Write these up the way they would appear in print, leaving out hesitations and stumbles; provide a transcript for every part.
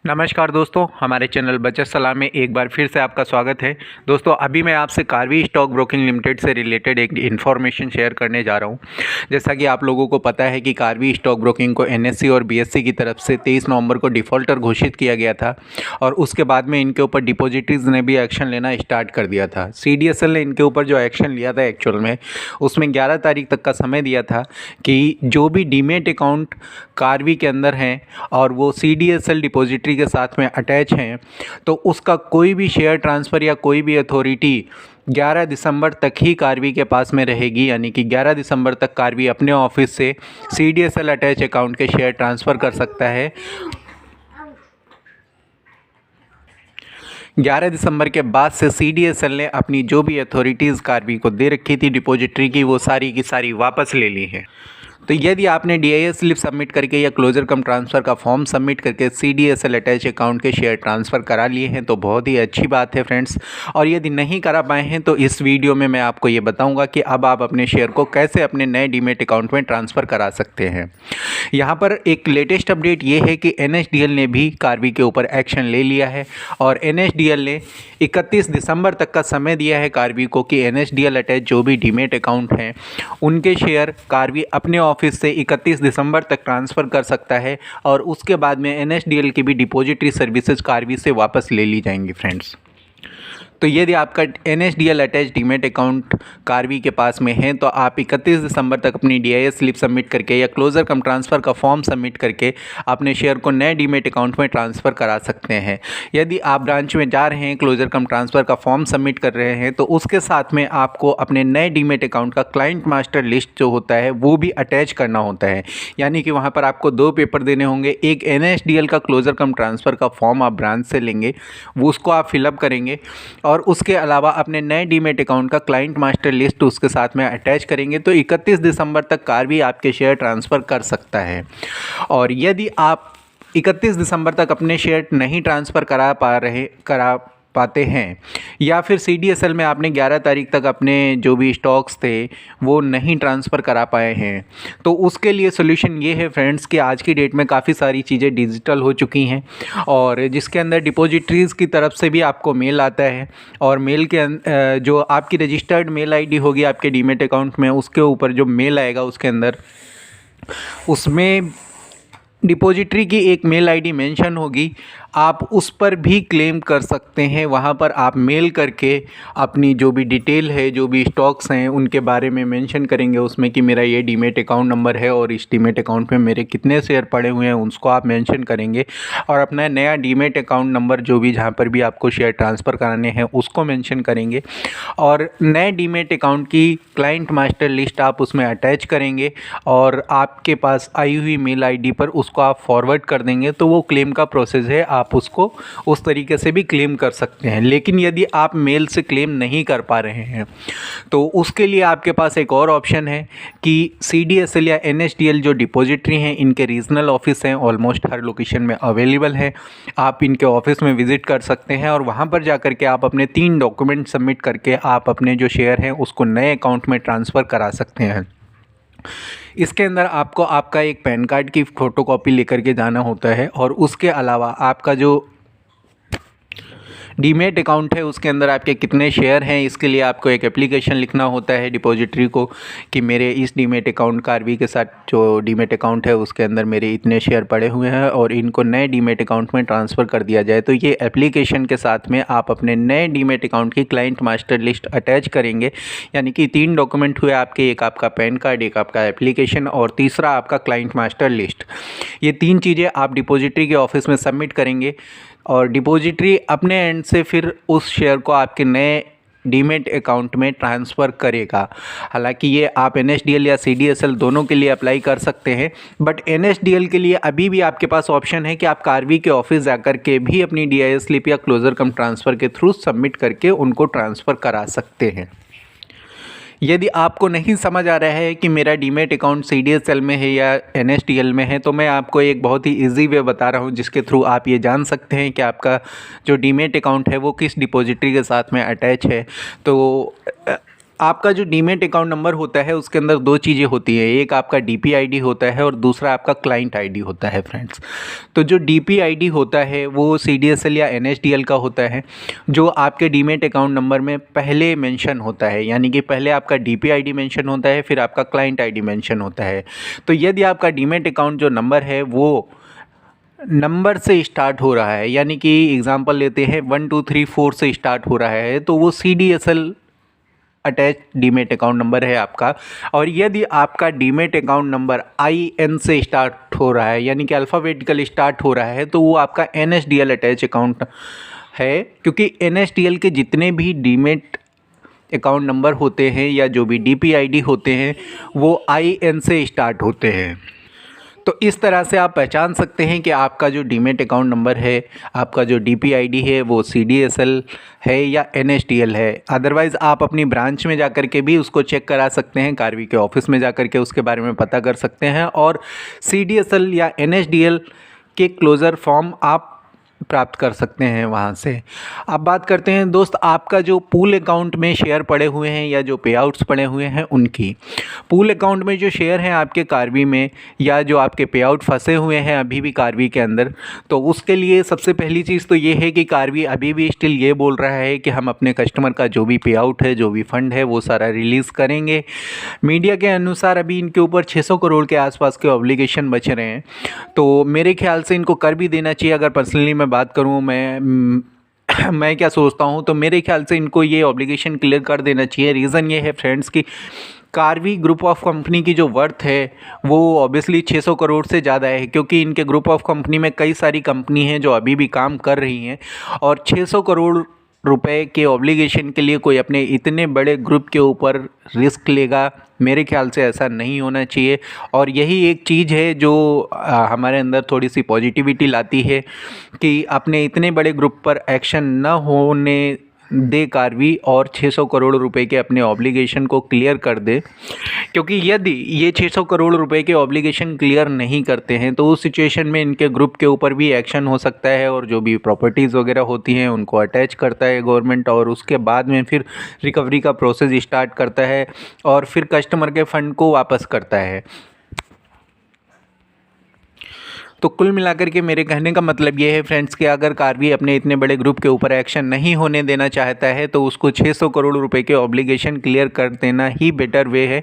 नमस्कार दोस्तों, हमारे चैनल बचत सलाह में एक बार फिर से आपका स्वागत है। दोस्तों, अभी मैं आपसे कारवी स्टॉक ब्रोकिंग लिमिटेड से रिलेटेड एक इन्फॉर्मेशन शेयर करने जा रहा हूं। जैसा कि आप लोगों को पता है कि कारवी स्टॉक ब्रोकिंग को एनएससी और बीएससी की तरफ से 23 नवंबर को डिफ़ॉल्टर घोषित किया गया था और उसके बाद में इनके ऊपर डिपॉजिटरीज ने भी एक्शन लेना स्टार्ट कर दिया था। सीडीएसएल ने इनके ऊपर जो एक्शन लिया था एक्चुअल में उसमें 11 तारीख तक का समय दिया था कि जो भी डीमेट अकाउंट कारवी के अंदर हैं और वो सीडीएसएल डिपॉजिटरी के साथ में अटैच हैं, तो उसका कोई भी शेयर ट्रांसफ़र या कोई भी अथॉरिटी 11 दिसंबर तक ही कारवी के पास में रहेगी। यानी कि 11 दिसंबर तक कारवी अपने ऑफिस से सीडीएसएल अटैच अकाउंट के शेयर ट्रांसफ़र कर सकता है। 11 दिसंबर के बाद से सीडीएसएल ने अपनी जो भी अथॉरिटीज़ कारवी को दे रखी थी डिपॉजिटरी की, वो सारी की सारी वापस ले ली है। तो यदि आपने डीआईएस स्लिप सबमिट करके या क्लोजर कम ट्रांसफ़र का फॉर्म सबमिट करके सीडीएसएल अटैच अकाउंट के शेयर ट्रांसफ़र करा लिए हैं तो बहुत ही अच्छी बात है फ्रेंड्स। और यदि नहीं करा पाए हैं तो इस वीडियो में मैं आपको ये बताऊंगा कि अब आप अपने शेयर को कैसे अपने नए डीमेट अकाउंट में ट्रांसफ़र करा सकते हैं। यहाँ पर एक लेटेस्ट अपडेट ये है कि एनएसडीएल ने भी कारवी के ऊपर एक्शन ले लिया है और एनएसडीएल ने 31 दिसंबर तक का समय दिया है कारवी को कि एनएसडीएल अटैच जो भी डीमेट अकाउंट हैं उनके शेयर कारवी अपने ऑफिस से 31 दिसंबर तक ट्रांसफ़र कर सकता है और उसके बाद में एनएसडीएल की भी डिपॉजिटरी सर्विसेज कारवी से वापस ले ली जाएंगी फ्रेंड्स। तो यदि आपका एनएसडीएल अटैच डीमेट अकाउंट कारवी के पास में है तो आप 31 दिसंबर तक अपनी डीआईएस स्लिप सबमिट करके या क्लोजर कम ट्रांसफ़र का फॉर्म सबमिट करके अपने शेयर को नए डीमेट अकाउंट में ट्रांसफ़र करा सकते हैं। यदि आप ब्रांच में जा रहे हैं, क्लोजर कम ट्रांसफ़र का फॉर्म सबमिट कर रहे हैं, तो उसके साथ में आपको अपने नए डीमेट अकाउंट का क्लाइंट मास्टर लिस्ट जो होता है वो भी अटैच करना होता है। यानी कि वहाँ पर आपको 2 पेपर देने होंगे। एक एनएसडीएल का क्लोजर कम ट्रांसफ़र का फॉर्म आप ब्रांच से लेंगे, वो उसको आप फिलअप करेंगे और उसके अलावा अपने नए डीमेट अकाउंट का क्लाइंट मास्टर लिस्ट उसके साथ में अटैच करेंगे तो 31 दिसंबर तक कारवी आपके शेयर ट्रांसफ़र कर सकता है। और यदि आप 31 दिसंबर तक अपने शेयर नहीं ट्रांसफ़र करा पाते हैं या फिर सीडीएसएल में आपने 11 तारीख तक अपने जो भी स्टॉक्स थे वो नहीं ट्रांसफ़र करा पाए हैं, तो उसके लिए सोल्यूशन ये है फ्रेंड्स कि आज की डेट में काफ़ी सारी चीज़ें डिजिटल हो चुकी हैं और जिसके अंदर डिपॉजिटरीज़ की तरफ से भी आपको मेल आता है और मेल के जो आपकी रजिस्टर्ड मेल आईडी होगी आपके डीमेट अकाउंट में, उसके ऊपर जो मेल आएगा उसके अंदर उसमें डिपॉजिटरी की एक मेल आईडी मेंशन होगी। आप उस पर भी क्लेम कर सकते हैं। वहाँ पर आप मेल करके अपनी जो भी डिटेल है, जो भी स्टॉक्स हैं उनके बारे में मेंशन करेंगे उसमें कि मेरा ये डीमेट अकाउंट नंबर है और इस डीमेट अकाउंट में मेरे कितने शेयर पड़े हुए हैं उसको आप मेंशन करेंगे और अपना नया डीमेट अकाउंट नंबर जो भी जहाँ पर भी आपको शेयर ट्रांसफ़र कराने हैं उसको मेंशन करेंगे और नए डीमेट अकाउंट की क्लाइंट मास्टर लिस्ट आप उसमें अटैच करेंगे और आपके पास आई हुई मेल आईडी पर उसको आप फॉरवर्ड कर देंगे तो वो क्लेम का प्रोसेस है, आप उसको उस तरीके से भी क्लेम कर सकते हैं। लेकिन यदि आप मेल से क्लेम नहीं कर पा रहे हैं तो उसके लिए आपके पास एक और ऑप्शन है कि सीडीएसएल या एनएसडीएल जो डिपॉजिटरी हैं इनके रीजनल ऑफिस हैं, ऑलमोस्ट हर लोकेशन में अवेलेबल है। आप इनके ऑफिस में विज़िट कर सकते हैं और वहाँ पर जा कर के आप अपने 3 डॉक्यूमेंट सबमिट करके आप अपने जो शेयर हैं उसको नए अकाउंट में ट्रांसफ़र करा सकते हैं। इसके अंदर आपको आपका एक पैन कार्ड की फ़ोटोकॉपी लेकर के जाना होता है और उसके अलावा आपका जो डीमेट अकाउंट है उसके अंदर आपके कितने शेयर हैं इसके लिए आपको एक एप्लीकेशन लिखना होता है डिपॉजिटरी को कि मेरे इस डीमेट अकाउंट कारवी के साथ जो डीमेट अकाउंट है उसके अंदर मेरे इतने शेयर पड़े हुए हैं और इनको नए डीमेट अकाउंट में ट्रांसफ़र कर दिया जाए। तो ये एप्लीकेशन के साथ में आप अपने नए डीमेट अकाउंट की क्लाइंट मास्टर लिस्ट अटैच करेंगे। यानी कि 3 डॉक्यूमेंट हुए आपके, एक आपका पैन कार्ड, एक आपका एप्लीकेशन और तीसरा आपका क्लाइंट मास्टर लिस्ट। ये 3 चीज़ें आप डिपॉजिटरी के ऑफिस में सबमिट करेंगे और डिपॉजिटरी अपने एंड से फिर उस शेयर को आपके नए डीमेट अकाउंट में ट्रांसफ़र करेगा। हालांकि ये आप एनएसडीएल या सीडीएसएल दोनों के लिए अप्लाई कर सकते हैं, बट एनएसडीएल के लिए अभी भी आपके पास ऑप्शन है कि आप कारवी के ऑफिस जाकर के भी अपनी डीआईएस स्लिप या क्लोजर कम ट्रांसफ़र के थ्रू सबमिट करके उनको ट्रांसफ़र करा सकते हैं। यदि आपको नहीं समझ आ रहा है कि मेरा डीमेट अकाउंट सीडीएसएल में है या एनएसडीएल में है तो मैं आपको एक बहुत ही इजी वे बता रहा हूं जिसके थ्रू आप ये जान सकते हैं कि आपका जो डीमेट अकाउंट है वो किस डिपॉजिटरी के साथ में अटैच है। तो आपका जो डीमेट अकाउंट नंबर होता है उसके अंदर दो चीज़ें होती हैं, एक आपका डीपी आईडी होता है और दूसरा आपका क्लाइंट आईडी होता है फ्रेंड्स। तो जो डीपी आईडी होता है वो सीडीएसएल या एनएसडीएल का होता है, जो आपके डीमेट अकाउंट नंबर में पहले मेंशन होता है, यानी कि पहले आपका डीपी आईडी मेंशन होता है, फिर आपका क्लाइंट आईडी मेंशन होता है। तो यदि आपका डीमेट अकाउंट जो नंबर है वो नंबर से स्टार्ट हो रहा है, यानी कि एग्जांपल लेते हैं 1 2 3 4 से स्टार्ट हो रहा है, तो वो CDSL attach demat account number है आपका। और यदि आपका डीमेट अकाउंट नंबर IN से स्टार्ट हो रहा है, यानी कि अल्फ़ाबेटिकल स्टार्ट हो रहा है, तो वो आपका NSDL अटैच अकाउंट है, क्योंकि NSDL के जितने भी डीमेट अकाउंट नंबर होते हैं या जो भी DPID होते हैं वो IN से स्टार्ट होते हैं। तो इस तरह से आप पहचान सकते हैं कि आपका जो डीमेट अकाउंट नंबर है, आपका जो DPID है वो CDSL है या NSDL है। अदरवाइज़ आप अपनी ब्रांच में जाकर के भी उसको चेक करा सकते हैं, कार्वी के ऑफिस में जाकर के उसके बारे में पता कर सकते हैं, और CDSL या NSDL के क्लोज़र फॉर्म आप प्राप्त कर सकते हैं वहाँ से। अब बात करते हैं दोस्त, आपका जो पूल अकाउंट में शेयर पड़े हुए हैं या जो पे आउट्स पड़े हुए हैं उनकी। पूल अकाउंट में जो शेयर हैं आपके कार्वी में, या जो आपके पे आउट फंसे हुए हैं अभी भी कार्वी के अंदर, तो उसके लिए सबसे पहली चीज़ तो ये है कि कार्वी अभी भी स्टिल ये बोल रहा है कि हम अपने कस्टमर का जो भी पे आउट है, जो भी फंड है, वो सारा रिलीज़ करेंगे। मीडिया के अनुसार अभी इनके ऊपर 600 करोड़ के आसपास के ऑब्लिगेशन बच रहे हैं, तो मेरे ख्याल से इनको कर भी देना चाहिए। अगर पर्सनली मैं बात करूं, मैं क्या सोचता हूं, तो मेरे ख्याल से इनको ये ऑब्लिगेशन क्लियर कर देना चाहिए। रीज़न ये है फ्रेंड्स कि कार्वी ग्रुप ऑफ कंपनी की जो वर्थ है वो ऑब्वियसली 600 करोड़ से ज़्यादा है, क्योंकि इनके ग्रुप ऑफ कंपनी में कई सारी कंपनी हैं जो अभी भी काम कर रही हैं, और 600 करोड़ रुपए के ऑब्लिगेशन के लिए कोई अपने इतने बड़े ग्रुप के ऊपर रिस्क लेगा? मेरे ख्याल से ऐसा नहीं होना चाहिए। और यही एक चीज़ है जो हमारे अंदर थोड़ी सी पॉजिटिविटी लाती है कि अपने इतने बड़े ग्रुप पर एक्शन न होने दे कार्वी, और 600 करोड़ रुपए के अपने ऑब्लिगेशन को क्लियर कर दे। क्योंकि यदि ये 600 करोड़ रुपए के ऑब्लिगेशन क्लियर नहीं करते हैं तो उस सिचुएशन में इनके ग्रुप के ऊपर भी एक्शन हो सकता है, और जो भी प्रॉपर्टीज़ वगैरह होती हैं उनको अटैच करता है गवर्नमेंट, और उसके बाद में फिर रिकवरी का प्रोसेस स्टार्ट करता है और फिर कस्टमर के फंड को वापस करता है। तो कुल मिलाकर के मेरे कहने का मतलब ये है फ्रेंड्स कि अगर कार्वी अपने इतने बड़े ग्रुप के ऊपर एक्शन नहीं होने देना चाहता है तो उसको 600 करोड़ रुपए के ऑब्लिगेशन क्लियर कर देना ही बेटर वे है।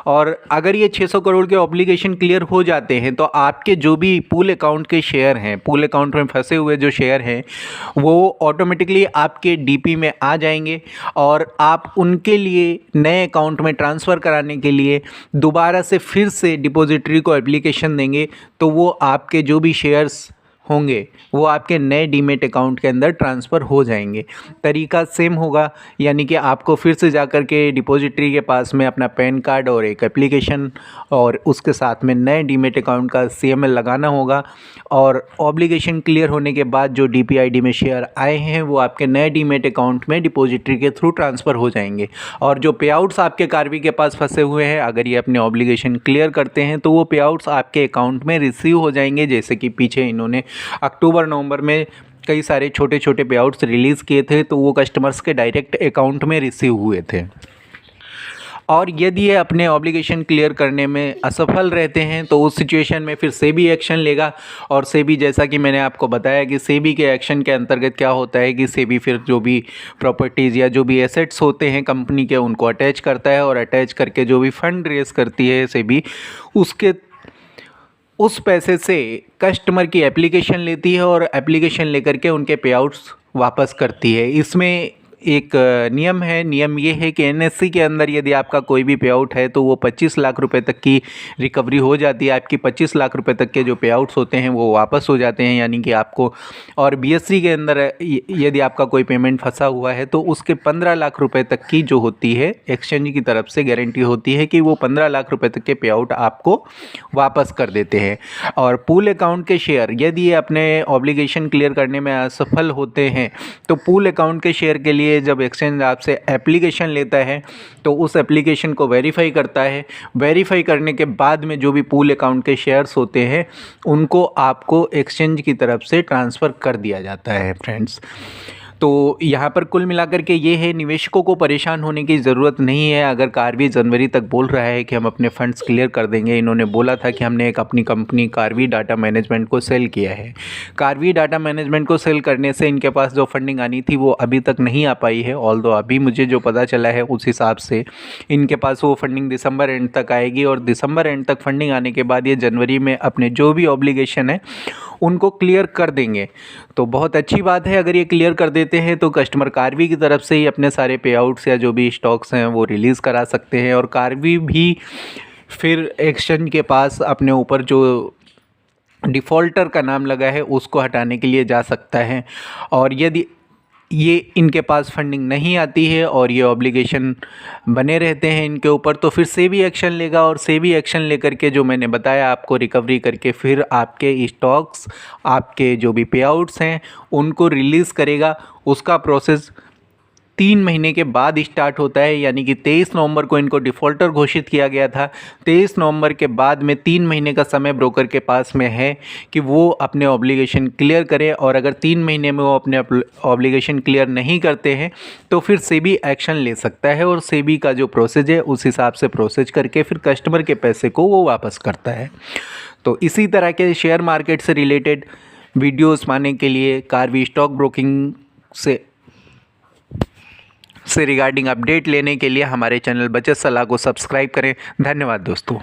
और अगर ये 600 करोड़ के ऑब्लिगेशन क्लियर हो जाते हैं तो आपके जो भी पूल अकाउंट के शेयर हैं, पूल अकाउंट में फंसे हुए जो शेयर हैं, वो ऑटोमेटिकली आपके DP में आ जाएंगे, और आप उनके लिए नए अकाउंट में ट्रांसफ़र कराने के लिए दोबारा से फिर से डिपॉजिटरी को एप्लीकेशन देंगे, तो वो आपके जो भी शेयर्स होंगे वो आपके नए डीमेट अकाउंट के अंदर ट्रांसफ़र हो जाएंगे। तरीका सेम होगा, यानी कि आपको फिर से जाकर के डिपॉजिटरी के पास में अपना पैन कार्ड और एक एप्लीकेशन और उसके साथ में नए डीमेट अकाउंट का CML लगाना होगा, और ऑब्लिगेशन क्लियर होने के बाद जो DPID में शेयर आए हैं वो आपके नए डीमेट अकाउंट में डिपॉजिटरी के थ्रू ट्रांसफ़र हो जाएंगे। और जो पे आउट्स आपके कार्वी के पास फंसे हुए हैं, अगर ये अपने ऑब्लिगेशन क्लियर करते हैं तो वो पे आउट्स आपके अकाउंट में रिसीव हो जाएंगे। जैसे कि पीछे इन्होंने अक्टूबर नवंबर में कई सारे छोटे छोटे पे आउट्स रिलीज़ किए थे, तो वो कस्टमर्स के डायरेक्ट अकाउंट में रिसीव हुए थे। और यदि ये अपने ऑब्लिगेशन क्लियर करने में असफल रहते हैं तो उस सिचुएशन में फिर सेबी एक्शन लेगा, और सेबी, जैसा कि मैंने आपको बताया कि सेबी के एक्शन के अंतर्गत क्या होता है कि सेबी फिर जो भी प्रॉपर्टीज़ या जो भी एसेट्स होते हैं कंपनी के उनको अटैच करता है, और अटैच करके जो भी फंड रेज करती है सेबी, उसके उस पैसे से कस्टमर की एप्लीकेशन लेती है और एप्लीकेशन लेकर के उनके पे आउट्स वापस करती है। इसमें एक नियम है, नियम ये है कि NSE के अंदर यदि आपका कोई भी पे आउट है तो वो 25 लाख रुपए तक की रिकवरी हो जाती है। आपकी 25 लाख रुपए तक के जो पे आउट्स होते हैं वो वापस हो जाते हैं, यानी कि आपको। और BSE के अंदर यदि आपका कोई पेमेंट फंसा हुआ है तो उसके 15 लाख रुपए तक की जो होती है एक्सचेंज की तरफ से गारंटी होती है कि वो 15 लाख रुपए तक के पे आउट आपको वापस कर देते हैं। और पूल अकाउंट के शेयर यदि ये अपने ऑब्लिगेशन क्लियर करने में असफल होते हैं तो पूल अकाउंट के शेयर के लिए जब एक्सचेंज आपसे एप्लीकेशन लेता है तो उस एप्लीकेशन को वेरीफाई करता है। वेरीफाई करने के बाद में जो भी पूल अकाउंट के शेयर्स होते हैं उनको आपको एक्सचेंज की तरफ से ट्रांसफ़र कर दिया जाता है फ्रेंड्स। तो यहाँ पर कुल मिलाकर के ये है, निवेशकों को परेशान होने की ज़रूरत नहीं है। अगर कार्वी जनवरी तक बोल रहा है कि हम अपने फंड्स क्लियर कर देंगे, इन्होंने बोला था कि हमने एक अपनी कंपनी कार्वी डाटा मैनेजमेंट को सेल किया है। कार्वी डाटा मैनेजमेंट को सेल करने से इनके पास जो फंडिंग आनी थी वो अभी तक नहीं आ पाई है। ऑल्दो अभी मुझे जो पता चला है उस हिसाब से इनके पास वो फंडिंग दिसंबर एंड तक आएगी, और दिसंबर एंड तक फंडिंग आने के बाद ये जनवरी में अपने जो भी ऑब्लिगेशन है उनको क्लियर कर देंगे। तो बहुत अच्छी बात है, अगर ये क्लियर कर देते हैं तो कस्टमर कार्वी की तरफ से ही अपने सारे पे आउट्स या जो भी स्टॉक्स हैं वो रिलीज़ करा सकते हैं, और कार्वी भी फिर एक्सचेंज के पास अपने ऊपर जो डिफ़ॉल्टर का नाम लगा है उसको हटाने के लिए जा सकता है। और यदि ये इनके पास फंडिंग नहीं आती है और ये ऑब्लिगेशन बने रहते हैं इनके ऊपर, तो फिर सेबी एक्शन लेगा, और सेबी एक्शन लेकर के जो मैंने बताया आपको रिकवरी करके फिर आपके स्टॉक्स, आपके जो भी पे आउट्स हैं उनको रिलीज़ करेगा। उसका प्रोसेस 3 महीने के बाद स्टार्ट होता है, यानी कि 23 नवंबर को इनको डिफ़ॉल्टर घोषित किया गया था। 23 नवंबर के बाद में 3 महीने का समय ब्रोकर के पास में है कि वो अपने ऑब्लिगेशन क्लियर करें, और अगर 3 महीने में वो अपने ऑब्लिगेशन क्लियर नहीं करते हैं तो फिर सेबी एक्शन ले सकता है, और सेबी का जो प्रोसेस है उस हिसाब से प्रोसेस करके फिर कस्टमर के पैसे को वो वापस करता है। तो इसी तरह के शेयर मार्केट से रिलेटेड वीडियोज़ पाने के लिए कार्वी स्टॉक ब्रोकिंग से रिगार्डिंग अपडेट लेने के लिए हमारे चैनल बचत सलाह को सब्सक्राइब करें। धन्यवाद दोस्तों।